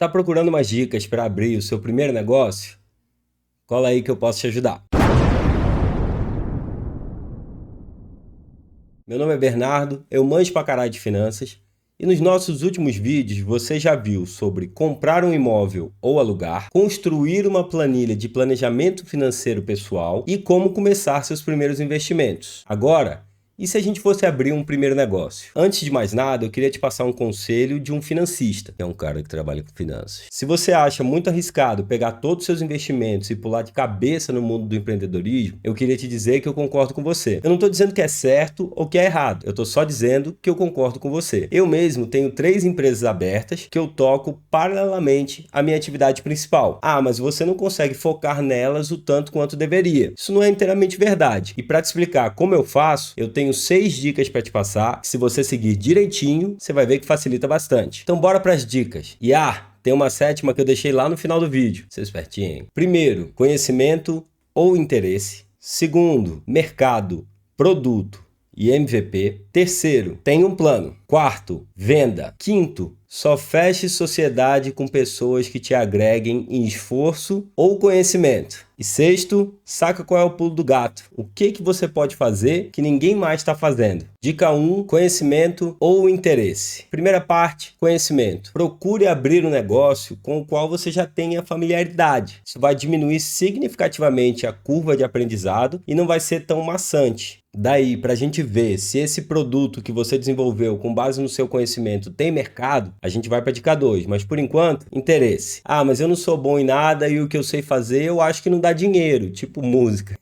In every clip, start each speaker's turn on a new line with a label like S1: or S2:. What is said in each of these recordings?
S1: Tá procurando umas dicas para abrir o seu primeiro negócio? Cola aí que eu posso te ajudar. Meu nome é Bernardo, eu manjo pra caralho de finanças e nos nossos últimos vídeos você já viu sobre comprar um imóvel ou alugar, construir uma planilha de planejamento financeiro pessoal e como começar seus primeiros investimentos. Agora, e se a gente fosse abrir um primeiro negócio? Antes de mais nada, eu queria te passar um conselho de um financista, que é um cara que trabalha com finanças. Se você acha muito arriscado pegar todos os seus investimentos e pular de cabeça no mundo do empreendedorismo, eu queria te dizer que eu concordo com você. Eu não estou dizendo que é certo ou que é errado, eu estou só dizendo que eu concordo com você. Eu mesmo tenho 3 empresas abertas que eu toco paralelamente à minha atividade principal. Ah, mas você não consegue focar nelas o tanto quanto deveria. Isso não é inteiramente verdade. E para te explicar como eu faço, eu tenho 6 dicas para te passar. Se você seguir direitinho, você vai ver que facilita bastante. Então bora para as dicas. E tem uma 7ª que eu deixei lá no final do vídeo. Seu espertinho, hein? Primeiro, conhecimento ou interesse. Segundo, mercado, produto e MVP. Terceiro, tem um plano. Quarto, venda. Quinto, só feche sociedade com pessoas que te agreguem em esforço ou conhecimento. E sexto, saca qual é o pulo do gato. O que você pode fazer que ninguém mais está fazendo? Dica 1, conhecimento ou interesse. Primeira parte, conhecimento. Procure abrir um negócio com o qual você já tenha familiaridade. Isso vai diminuir significativamente a curva de aprendizado e não vai ser tão maçante. Daí, para a gente ver se esse produto que você desenvolveu com base no seu conhecimento tem mercado, a gente vai para dica 2, mas por enquanto, interesse. Ah, mas eu não sou bom em nada e o que eu sei fazer eu acho que não dá dinheiro, tipo música.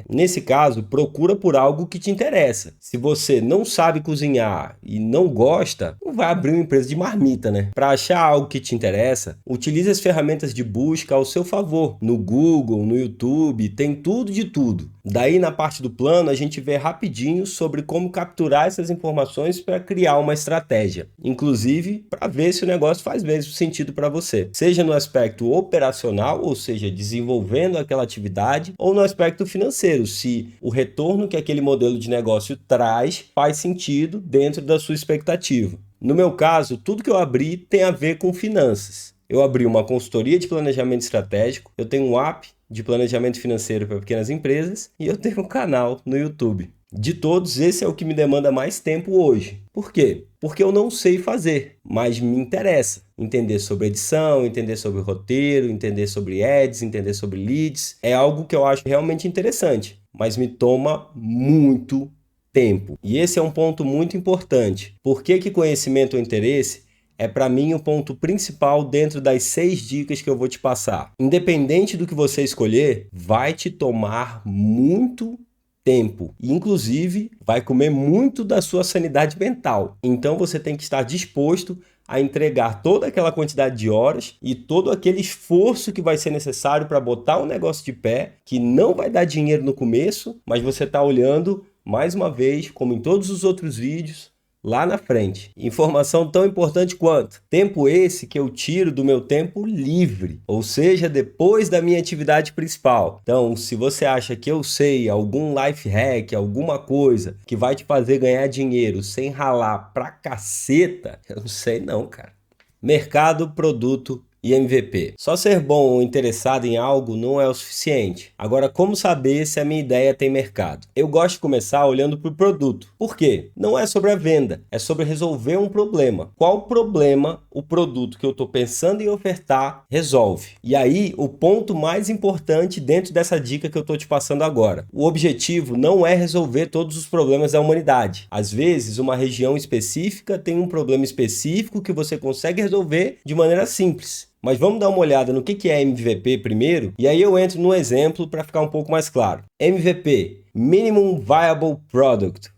S1: Nesse caso, procura por algo que te interessa. Se você não sabe cozinhar e não gosta, não vai abrir uma empresa de marmita, né? Para achar algo que te interessa, utilize as ferramentas de busca ao seu favor. No Google, no YouTube, tem tudo de tudo. Daí, na parte do plano, a gente vê rapidinho sobre como capturar essas informações para criar uma estratégia. Inclusive, para ver se o negócio faz mesmo sentido para você. Seja no aspecto operacional, ou seja, desenvolvendo aquela atividade, ou no aspecto financeiro, se o retorno que aquele modelo de negócio traz faz sentido dentro da sua expectativa. No meu caso, tudo que eu abri tem a ver com finanças. Eu abri uma consultoria de planejamento estratégico, eu tenho um app de planejamento financeiro para pequenas empresas e eu tenho um canal no YouTube. De todos, esse é o que me demanda mais tempo hoje. Por quê? Porque eu não sei fazer, mas me interessa entender sobre edição, entender sobre roteiro, entender sobre ads, entender sobre leads. É algo que eu acho realmente interessante, mas me toma muito tempo. E esse é um ponto muito importante. Por que conhecimento ou interesse é para mim o ponto principal dentro das 6 dicas que eu vou te passar. Independente do que você escolher, vai te tomar muito tempo e inclusive vai comer muito da sua sanidade mental. Então você tem que estar disposto a entregar toda aquela quantidade de horas e todo aquele esforço que vai ser necessário para botar um negócio de pé, que não vai dar dinheiro no começo, mas você está olhando mais uma vez, como em todos os outros vídeos, lá na frente. Informação tão importante quanto tempo esse que eu tiro do meu tempo livre, ou seja, depois da minha atividade principal. Então, se você acha que eu sei algum life hack, alguma coisa que vai te fazer ganhar dinheiro sem ralar pra caceta, eu não sei não, cara. Mercado, produto e MVP. Só ser bom ou interessado em algo não é o suficiente. Agora, como saber se a minha ideia tem mercado? Eu gosto de começar olhando para o produto. Por quê? Não é sobre a venda, é sobre resolver um problema. Qual problema o produto que eu estou pensando em ofertar resolve? E aí, o ponto mais importante dentro dessa dica que eu estou te passando agora. O objetivo não é resolver todos os problemas da humanidade. Às vezes, uma região específica tem um problema específico que você consegue resolver de maneira simples. Mas vamos dar uma olhada no que é MVP primeiro, e aí eu entro no exemplo para ficar um pouco mais claro. MVP, Minimum Viable Product.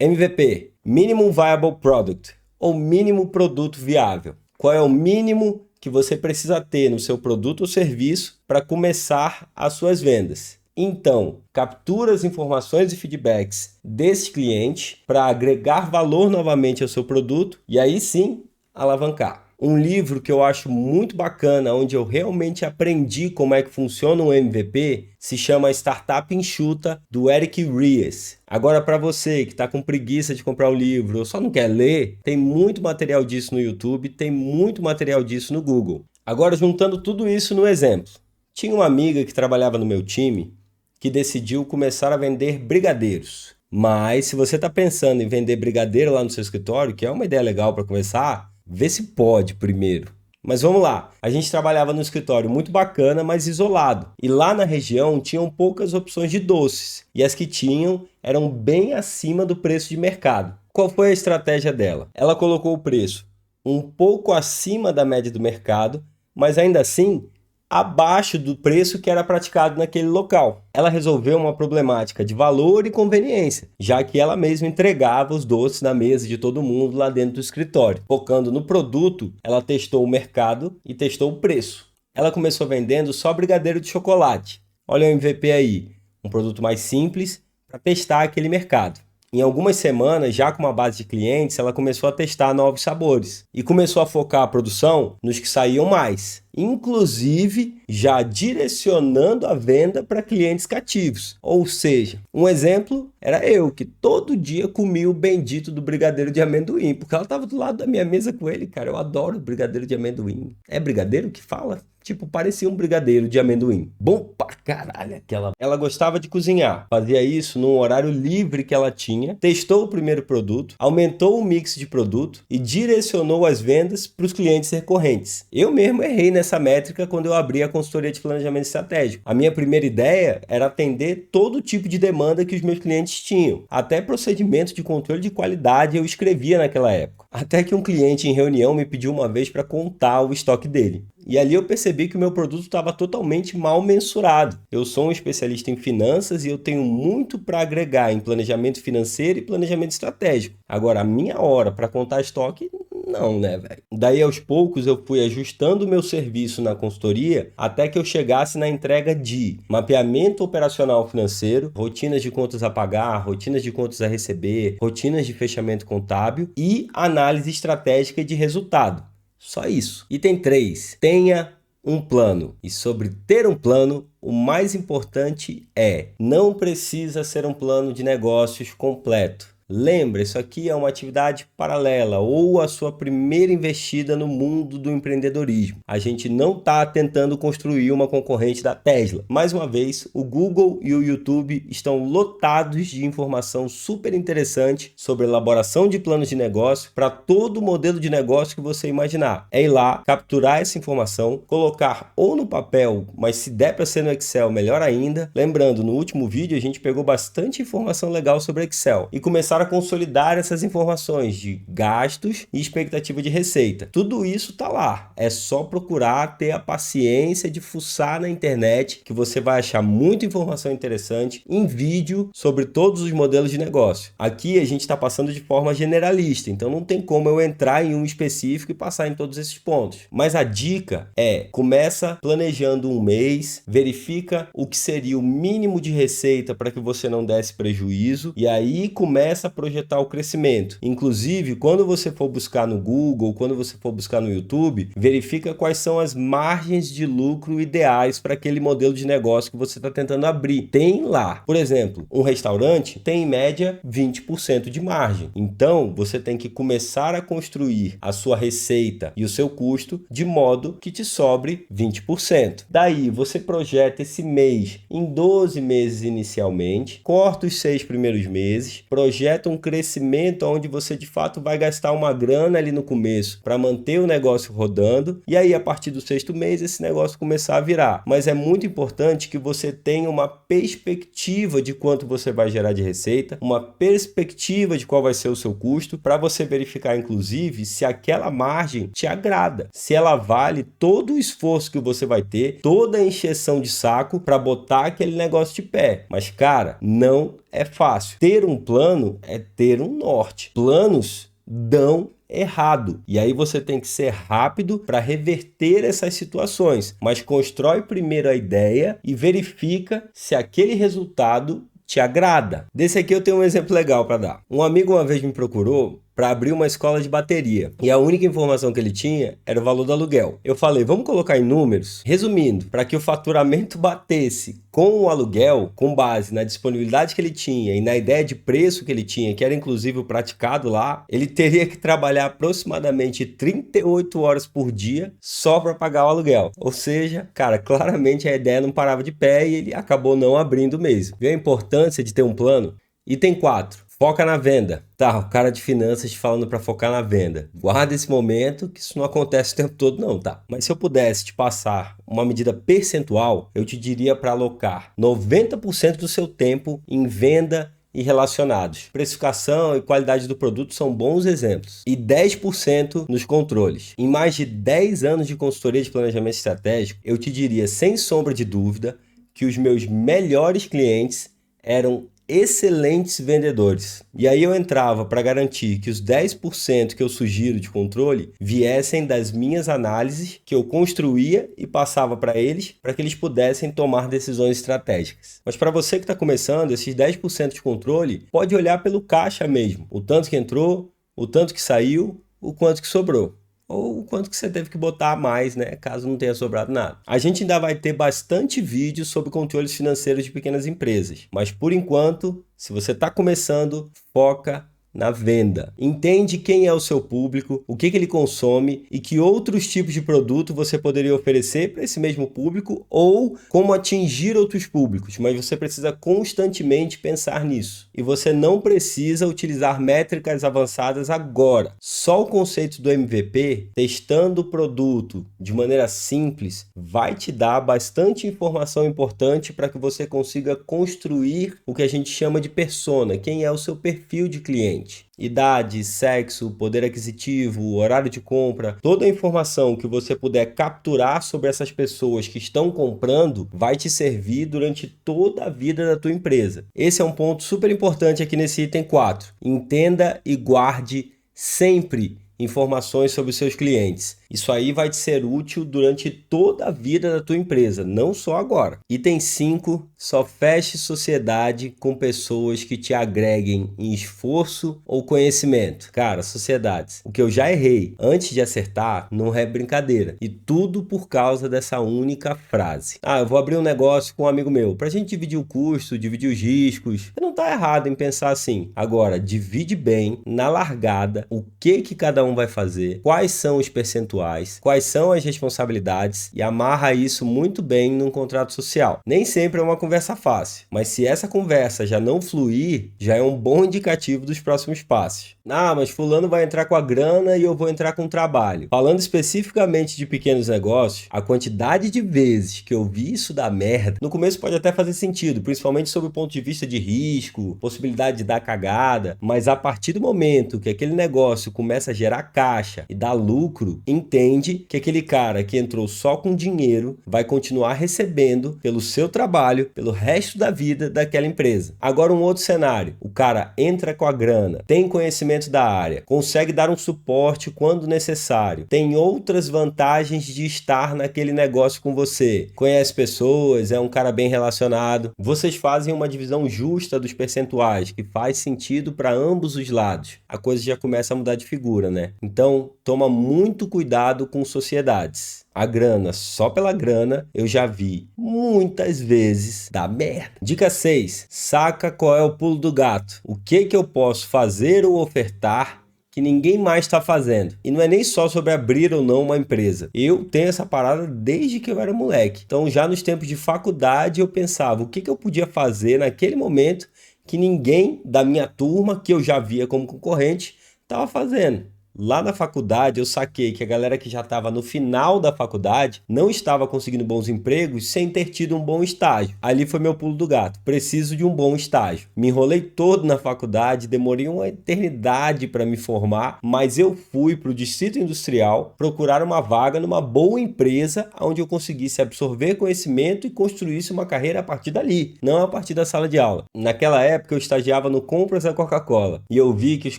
S1: MVP, Minimum Viable Product, ou mínimo produto viável. Qual é o mínimo que você precisa ter no seu produto ou serviço para começar as suas vendas? Então, captura as informações e feedbacks desse cliente para agregar valor novamente ao seu produto e aí sim alavancar. Um livro que eu acho muito bacana, onde eu realmente aprendi como é que funciona um MVP, se chama Startup Enxuta, do Eric Ries. Agora, para você que está com preguiça de comprar o livro ou só não quer ler, tem muito material disso no YouTube, tem muito material disso no Google. Agora, juntando tudo isso no exemplo. Tinha uma amiga que trabalhava no meu time que decidiu começar a vender brigadeiros. Mas se você está pensando em vender brigadeiro lá no seu escritório, que é uma ideia legal para começar, vê se pode primeiro. Mas vamos lá, a gente trabalhava num escritório muito bacana, mas isolado. E lá na região tinham poucas opções de doces. E as que tinham eram bem acima do preço de mercado. Qual foi a estratégia dela? Ela colocou o preço um pouco acima da média do mercado, mas ainda assim abaixo do preço que era praticado naquele local. Ela resolveu uma problemática de valor e conveniência, já que ela mesma entregava os doces na mesa de todo mundo lá dentro do escritório. Focando no produto, ela testou o mercado e testou o preço. Ela começou vendendo só brigadeiro de chocolate. Olha o MVP aí, um produto mais simples para testar aquele mercado. Em algumas semanas, já com uma base de clientes, ela começou a testar novos sabores e começou a focar a produção nos que saíam mais, inclusive já direcionando a venda para clientes cativos. Ou seja, um exemplo era eu, que todo dia comia o bendito do brigadeiro de amendoim, porque ela estava do lado da minha mesa com ele, cara. Eu adoro brigadeiro de amendoim. É brigadeiro que fala? Tipo, parecia um brigadeiro de amendoim. Bom pra caralho aquela. Ela gostava de cozinhar. Fazia isso num horário livre que ela tinha. Testou o primeiro produto, aumentou o mix de produto e direcionou as vendas para os clientes recorrentes. Eu mesmo errei nessa métrica quando eu abri a consultoria de planejamento estratégico. A minha primeira ideia era atender todo tipo de demanda que os meus clientes tinham. Até procedimento de controle de qualidade eu escrevia naquela época. Até que um cliente em reunião me pediu uma vez para contar o estoque dele. E ali eu percebi que o meu produto estava totalmente mal mensurado. Eu sou um especialista em finanças e eu tenho muito para agregar em planejamento financeiro e planejamento estratégico. Agora, a minha hora para contar estoque, não, né, velho? Daí, aos poucos, eu fui ajustando o meu serviço na consultoria até que eu chegasse na entrega de mapeamento operacional financeiro, rotinas de contas a pagar, rotinas de contas a receber, rotinas de fechamento contábil e análise estratégica de resultado. Só isso. Item 3. Tenha um plano. E sobre ter um plano, o mais importante é: não precisa ser um plano de negócios completo. Lembra, isso aqui é uma atividade paralela ou a sua primeira investida no mundo do empreendedorismo. A gente não está tentando construir uma concorrente da Tesla. Mais uma vez, o Google e o YouTube estão lotados de informação super interessante sobre elaboração de planos de negócio para todo modelo de negócio que você imaginar. É ir lá, capturar essa informação, colocar ou no papel, mas se der para ser no Excel, melhor ainda. Lembrando, no último vídeo a gente pegou bastante informação legal sobre Excel e começar a consolidar essas informações de gastos e expectativa de receita. Tudo isso tá lá. É só procurar, ter a paciência de fuçar na internet, que você vai achar muita informação interessante em vídeo sobre todos os modelos de negócio. Aqui a gente está passando de forma generalista, então não tem como eu entrar em um específico e passar em todos esses pontos. Mas a dica é: começa planejando um mês, verifica o que seria o mínimo de receita para que você não desse prejuízo e aí começa a projetar o crescimento. Inclusive, quando você for buscar no Google, quando você for buscar no YouTube, verifica quais são as margens de lucro ideais para aquele modelo de negócio que você está tentando abrir. Tem lá, por exemplo, um restaurante tem em média 20% de margem. Então, você tem que começar a construir a sua receita e o seu custo de modo que te sobre 20%. Daí, você projeta esse mês em 12 meses inicialmente, corta os 6 primeiros meses, projeta um crescimento onde você de fato vai gastar uma grana ali no começo para manter o negócio rodando e aí a partir do 6º mês esse negócio começar a virar. Mas é muito importante que você tenha uma perspectiva de quanto você vai gerar de receita, uma perspectiva de qual vai ser o seu custo, para você verificar inclusive se aquela margem te agrada, se ela vale todo o esforço que você vai ter, toda a encheção de saco para botar aquele negócio de pé. Mas cara, não é fácil. Ter um plano é ter um norte. Planos dão errado. E aí você tem que ser rápido para reverter essas situações. Mas constrói primeiro a ideia e verifica se aquele resultado te agrada. Desse aqui eu tenho um exemplo legal para dar. Um amigo uma vez me procurou para abrir uma escola de bateria. E a única informação que ele tinha era o valor do aluguel. Eu falei, vamos colocar em números? Resumindo, para que o faturamento batesse com o aluguel, com base na disponibilidade que ele tinha e na ideia de preço que ele tinha, que era inclusive o praticado lá, ele teria que trabalhar aproximadamente 38 horas por dia só para pagar o aluguel. Ou seja, cara, claramente a ideia não parava de pé e ele acabou não abrindo mesmo. Viu a importância de ter um plano? Item 4. Foca na venda. Tá, o cara de finanças te falando para focar na venda. Guarda esse momento, que isso não acontece o tempo todo não, tá? Mas se eu pudesse te passar uma medida percentual, eu te diria para alocar 90% do seu tempo em venda e relacionados. Precificação e qualidade do produto são bons exemplos. E 10% nos controles. Em mais de 10 anos de consultoria de planejamento estratégico, eu te diria sem sombra de dúvida que os meus melhores clientes eram excelentes vendedores. E aí eu entrava para garantir que os 10% que eu sugiro de controle viessem das minhas análises que eu construía e passava para eles que eles pudessem tomar decisões estratégicas. Mas para você que está começando, esses 10% de controle pode olhar pelo caixa mesmo. O tanto que entrou, o tanto que saiu, o quanto que sobrou. Ou o quanto que você teve que botar a mais, né? Caso não tenha sobrado nada. A gente ainda vai ter bastante vídeo sobre controles financeiros de pequenas empresas. Mas por enquanto, se você está começando, foca na venda. Entende quem é o seu público, o que ele consome e que outros tipos de produto você poderia oferecer para esse mesmo público ou como atingir outros públicos, mas você precisa constantemente pensar nisso. E você não precisa utilizar métricas avançadas agora. Só o conceito do MVP, testando o produto de maneira simples, vai te dar bastante informação importante para que você consiga construir o que a gente chama de persona, quem é o seu perfil de cliente. Idade, sexo, poder aquisitivo, horário de compra, toda a informação que você puder capturar sobre essas pessoas que estão comprando vai te servir durante toda a vida da tua empresa. Esse é um ponto super importante aqui nesse item 4. Entenda e guarde sempre informações sobre os seus clientes. Isso aí vai te ser útil durante toda a vida da tua empresa, não só agora. Item 5, só feche sociedade com pessoas que te agreguem em esforço ou conhecimento. Cara, sociedades. O que eu já errei antes de acertar não é brincadeira. E tudo por causa dessa única frase. Eu vou abrir um negócio com um amigo meu. Pra gente dividir o custo, dividir os riscos. Você não tá errado em pensar assim. Agora, divide bem, na largada, o que cada um vai fazer, quais são os percentuais, quais são as responsabilidades e amarra isso muito bem num contrato social. Nem sempre é uma conversa fácil, mas se essa conversa já não fluir, já é um bom indicativo dos próximos passos. Mas fulano vai entrar com a grana e eu vou entrar com o trabalho. Falando especificamente de pequenos negócios, a quantidade de vezes que eu vi isso dar merda, no começo pode até fazer sentido, principalmente sob o ponto de vista de risco, possibilidade de dar cagada, mas a partir do momento que aquele negócio começa a gerar caixa e dar lucro, entende que aquele cara que entrou só com dinheiro vai continuar recebendo pelo seu trabalho, pelo resto da vida daquela empresa. Agora um outro cenário, o cara entra com a grana, tem conhecimento da área, consegue dar um suporte quando necessário, tem outras vantagens de estar naquele negócio com você, conhece pessoas, é um cara bem relacionado, vocês fazem uma divisão justa dos percentuais, que faz sentido para ambos os lados. A coisa já começa a mudar de figura, né? Então, toma muito cuidado com sociedades. A grana, só pela grana, eu já vi muitas vezes dar merda. Dica 6. Saca qual é o pulo do gato. O que eu posso fazer ou ofertar que ninguém mais está fazendo. E não é nem só sobre abrir ou não uma empresa. Eu tenho essa parada desde que eu era moleque. Então, já nos tempos de faculdade, eu pensava o que eu podia fazer naquele momento que ninguém da minha turma, que eu já via como concorrente, estava fazendo. Lá na faculdade eu saquei que a galera que já estava no final da faculdade não estava conseguindo bons empregos sem ter tido um bom estágio. Ali foi meu pulo do gato. Preciso de um bom estágio. Me enrolei todo na faculdade, demorei uma eternidade para me formar, mas eu fui para o Distrito Industrial procurar uma vaga numa boa empresa onde eu conseguisse absorver conhecimento e construísse uma carreira a partir dali, não a partir da sala de aula. Naquela época eu estagiava no Compras da Coca-Cola e eu vi que os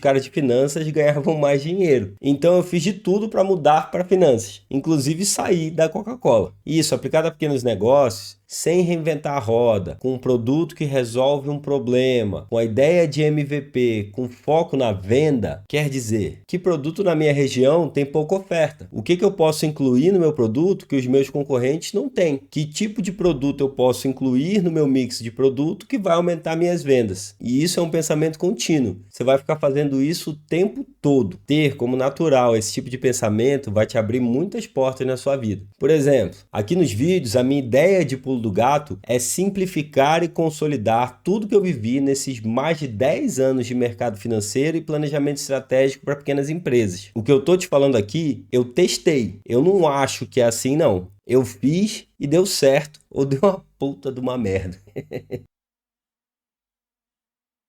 S1: caras de finanças ganhavam mais dinheiro. Então eu fiz de tudo para mudar para finanças, inclusive sair da Coca-Cola. Isso, aplicado a pequenos negócios, sem reinventar a roda, com um produto que resolve um problema, com a ideia de MVP, com foco na venda, quer dizer, que produto na minha região tem pouca oferta? O que eu posso incluir no meu produto que os meus concorrentes não têm? Que tipo de produto eu posso incluir no meu mix de produto que vai aumentar minhas vendas? E isso é um pensamento contínuo. Você vai ficar fazendo isso o tempo todo. Ter como natural esse tipo de pensamento vai te abrir muitas portas na sua vida. Por exemplo, aqui nos vídeos, a minha ideia de pulo do gato é simplificar e consolidar tudo que eu vivi nesses mais de 10 anos de mercado financeiro e planejamento estratégico para pequenas empresas. O que eu tô te falando aqui, eu testei. Eu não acho que é assim, não. Eu fiz e deu certo, ou deu uma puta de uma merda.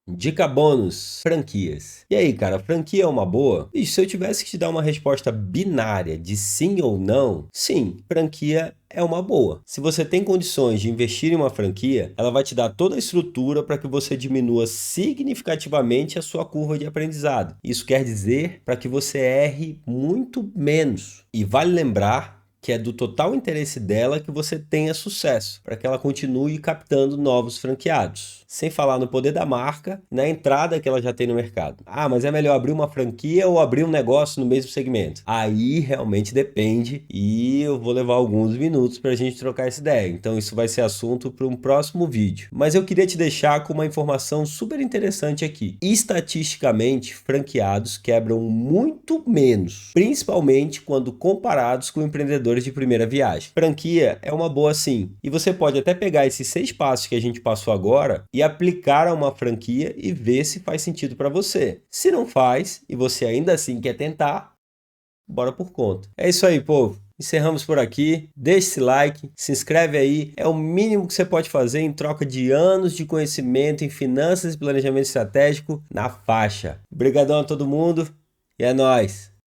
S1: Dica bônus, franquias. E aí, cara, franquia é uma boa? E se eu tivesse que te dar uma resposta binária de sim ou não, sim, franquia é uma boa. Se você tem condições de investir em uma franquia, ela vai te dar toda a estrutura para que você diminua significativamente a sua curva de aprendizado. Isso quer dizer para que você erre muito menos. E vale lembrar que é do total interesse dela que você tenha sucesso, para que ela continue captando novos franqueados. Sem falar no poder da marca e na entrada que ela já tem no mercado. Ah, mas é melhor abrir uma franquia ou abrir um negócio no mesmo segmento? Aí realmente depende e eu vou levar alguns minutos para a gente trocar essa ideia. Então isso vai ser assunto para um próximo vídeo. Mas eu queria te deixar com uma informação super interessante aqui. Estatisticamente, franqueados quebram muito menos, principalmente quando comparados com empreendedores de primeira viagem. Franquia é uma boa sim, e você pode até pegar esses 6 passos que a gente passou agora e aplicar a uma franquia e ver se faz sentido para você. Se não faz e você ainda assim quer tentar, bora por conta. É isso aí, povo. Encerramos por aqui. Deixe esse like, se inscreve aí. É o mínimo que você pode fazer em troca de anos de conhecimento em finanças e planejamento estratégico na faixa. Obrigadão a todo mundo e é nóis!